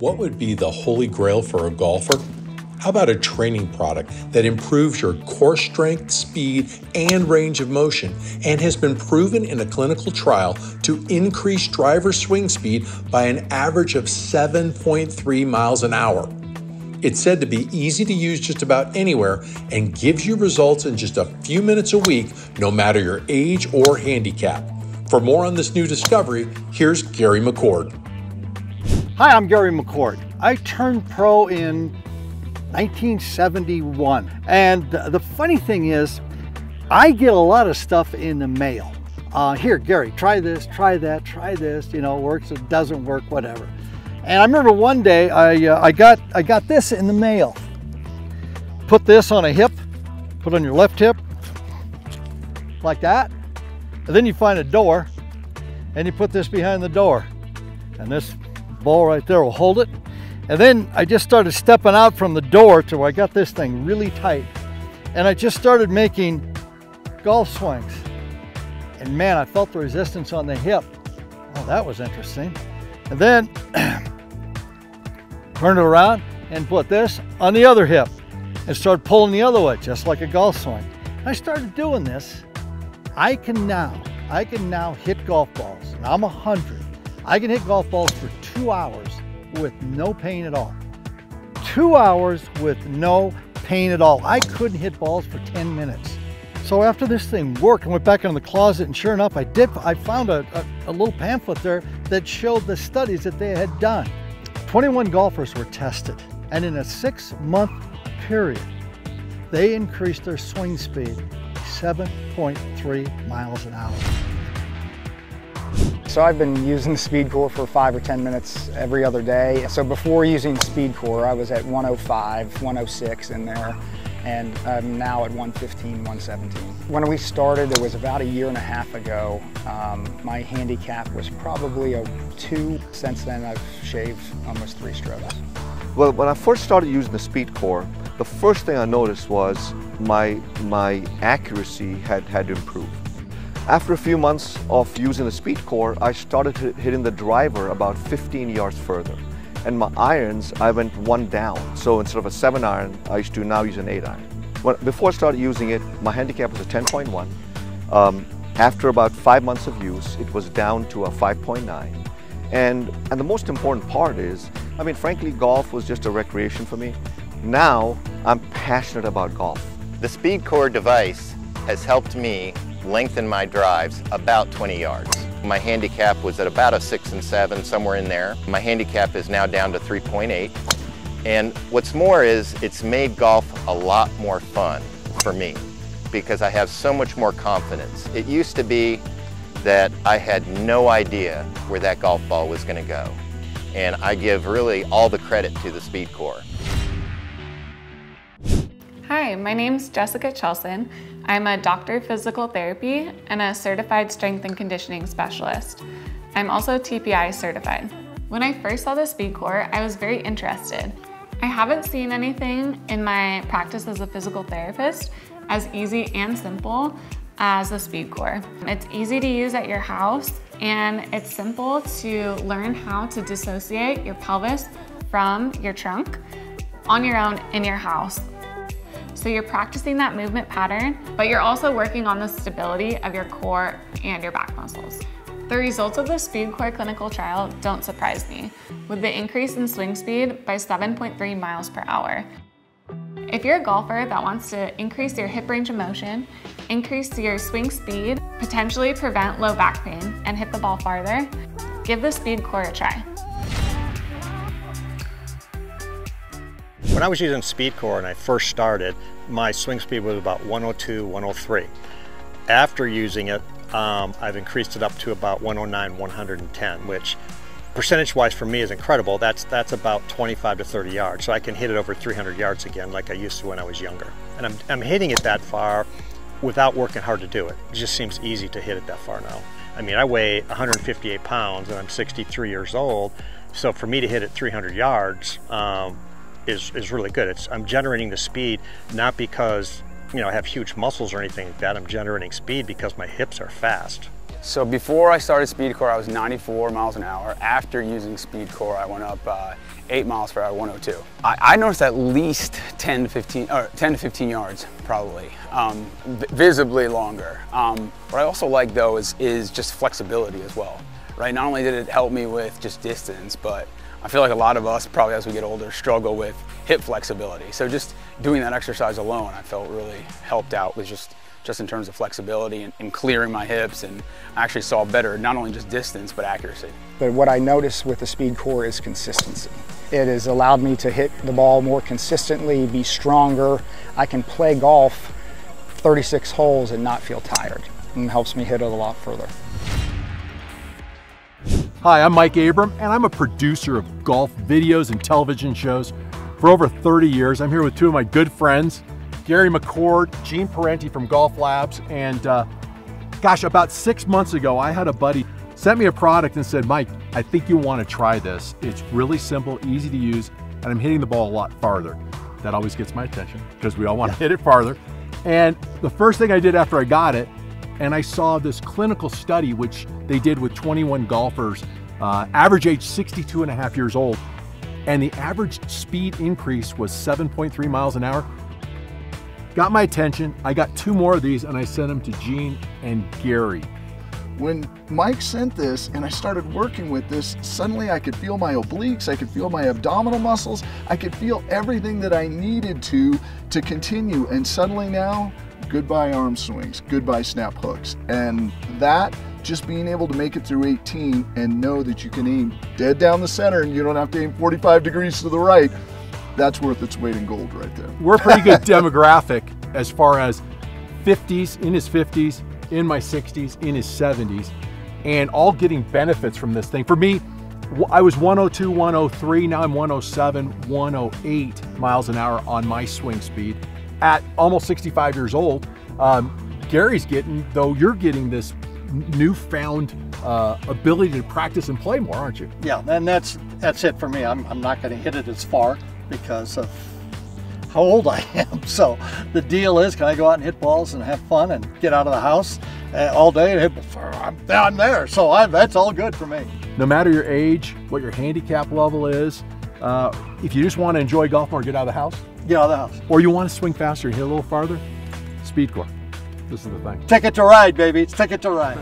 What would be the holy grail for a golfer? How about a training product that improves your core strength, speed, and range of motion, and has been proven in a clinical trial to increase driver swing speed by an average of 7.3 miles an hour? It's said to be easy to use just about anywhere and gives you results in just a few minutes a week, no matter your age or handicap. For more on this new discovery, here's Gary McCord. Hi, I'm Gary McCord. I turned pro in 1971. And the funny thing is, I get a lot of stuff in the mail. Here, Gary, try this, try that, try this, you know, it works, it doesn't work, whatever. And I remember one day I got this in the mail. Put this on a hip, put on your left hip, like that. And then you find a door and you put this behind the door. And this ball right there will hold it. And then I just started stepping out from the door to where I got this thing really tight. And I just started making golf swings. And man, I felt the resistance on the hip. Oh, that was interesting. And then turned it around and put this on the other hip and started pulling the other way, just like a golf swing. I started doing this. I can now hit golf balls. And I'm 100. I can hit golf balls for 2 hours with no pain at all. 2 hours with no pain at all. I couldn't hit balls for 10 minutes. So after this thing worked, I went back into the closet, and sure enough, I found a little pamphlet there that showed the studies that they had done. 21 golfers were tested, and in a 6-month period, they increased their swing speed 7.3 miles an hour. So I've been using the SpeedCore for 5 or 10 minutes every other day. So before using SpeedCore, I was at 105, 106 in there, and I'm now at 115, 117. When we started, it was about 1.5 years ago. My handicap was probably a 2. Since then, I've shaved almost 3 strokes. Well, when I first started using the SpeedCore, the first thing I noticed was my accuracy had to improve. After a few months of using the SpeedCore, I started hitting the driver about 15 yards further. And my irons, I went 1 down. So instead of a 7-iron, I used to now use an 8-iron. Before I started using it, my handicap was a 10.1. After about 5 months of use, it was down to a 5.9. And the most important part is, I mean, frankly, golf was just a recreation for me. Now, I'm passionate about golf. The SpeedCore device has helped me lengthen my drives about 20 yards. My handicap was at about a 6 and 7, somewhere in there. My handicap is now down to 3.8. And what's more is it's made golf a lot more fun for me because I have so much more confidence. It used to be that I had no idea where that golf ball was going to go. And I give really all the credit to the SpeedCore. Hi, my name's Jessica Chelson. I'm a doctor of physical therapy and a certified strength and conditioning specialist. I'm also TPI certified. When I first saw the SpeedCore, I was very interested. I haven't seen anything in my practice as a physical therapist as easy and simple as the SpeedCore. It's easy to use at your house, and it's simple to learn how to dissociate your pelvis from your trunk on your own in your house. So you're practicing that movement pattern, but you're also working on the stability of your core and your back muscles. The results of the SpeedCore clinical trial don't surprise me, with the increase in swing speed by 7.3 miles per hour. If you're a golfer that wants to increase your hip range of motion, increase your swing speed, potentially prevent low back pain, and hit the ball farther, give the SpeedCore a try. When I was using SpeedCore and I first started, my swing speed was about 102, 103. After using it, I've increased it up to about 109, 110, which percentage-wise for me is incredible. That's about 25 to 30 yards. So I can hit it over 300 yards again like I used to when I was younger. And I'm hitting it that far without working hard to do it. It just seems easy to hit it that far now. I mean, I weigh 158 pounds and I'm 63 years old. So for me to hit it 300 yards, is really good. I'm generating the speed not because I have huge muscles or anything like that. I'm generating speed because my hips are fast. So before I started SpeedCore, I was 94 miles an hour. After using SpeedCore, I went up 8 miles per hour, 102. I noticed at least 10 to 15 yards, probably, visibly longer. What I also like though is just flexibility as well, right? Not only did it help me with just distance, but I feel like a lot of us, probably as we get older, struggle with hip flexibility. So just doing that exercise alone, I felt really helped out with just in terms of flexibility and clearing my hips, and I actually saw better, not only just distance, but accuracy. But what I noticed with the SpeedCore is consistency. It has allowed me to hit the ball more consistently, be stronger. I can play golf 36 holes and not feel tired, and helps me hit it a lot further. Hi, I'm Mike Abram, and I'm a producer of golf videos and television shows for over 30 years. I'm here with two of my good friends, Gary McCord, Gene Parenti from Golf Labs, and gosh, about 6 months ago, I had a buddy sent me a product and said, Mike, I think you want to try this. It's really simple, easy to use, and I'm hitting the ball a lot farther. That always gets my attention because we all want to hit it farther. And the first thing I did after I got it, and I saw this clinical study, which they did with 21 golfers, average age 62.5 years old, and the average speed increase was 7.3 miles an hour. Got my attention. I got 2 more of these and I sent them to Gene and Gary. When Mike sent this and I started working with this, suddenly I could feel my obliques, I could feel my abdominal muscles, I could feel everything that I needed to continue. And suddenly now, goodbye arm swings, goodbye snap hooks. And that, just being able to make it through 18 and know that you can aim dead down the center and you don't have to aim 45 degrees to the right, that's worth its weight in gold right there. We're a pretty good demographic as far as 50s, in his 50s, in my 60s, in his 70s, and all getting benefits from this thing. For me, I was 102, 103, now I'm 107, 108 miles an hour on my swing speed at almost 65 years old. Gary's getting, though you're getting this newfound ability to practice and play more, aren't you? Yeah, and that's it for me. I'm not going to hit it as far because of how old I am. So the deal is, can I go out and hit balls and have fun and get out of the house all day and hit? I'm there. So that's all good for me. No matter your age, what your handicap level is, if you just want to enjoy golf more, get out of the house. Get out of the house. Or you want to swing faster and hit a little farther, SpeedCore. This is the thing. Ticket to ride, baby. It's ticket to ride.